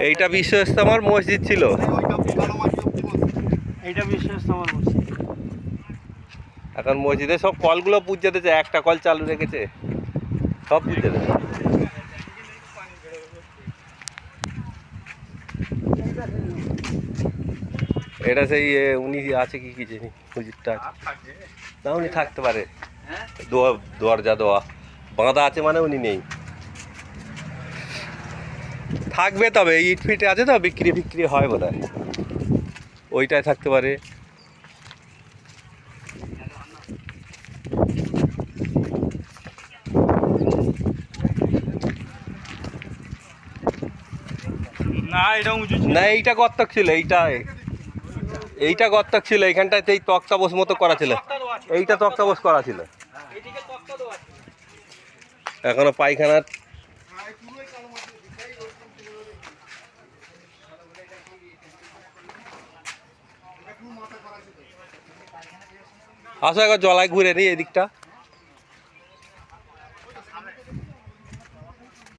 এইটা বিশ্ব ইজতেমার মসজিদ ছিল। এইটা বিশ্ব ইজতেমার মসজিদ। এখন মসজিদে সব কলগুলো পুজো দিয়েছে, একটা কল চালু রেখেছে, সব পুজো দিয়েছে। এটা সেই উনি আছে কি জানি মসজিদটা আছে না, উনি থাকতে পারে, দরজা দেওয়া বাঁধা আছে মানে উনি নেই, থাকবে। তবে ইট ফিট আছে তো, বিক্রি হয় বোধ হয়, ওইটাই থাকতে পারে। না এটা উঁচু না, এইটা গর্তক ছিল, এইটা গর্তক ছিল, এইখানটাতে এই তক্তাবোস মতো করা ছিল, এইটা তক্তাবোস করা ছিল। এখনো পায়খানার আসো একবার জলায় ঘুরে নিই এদিকটা।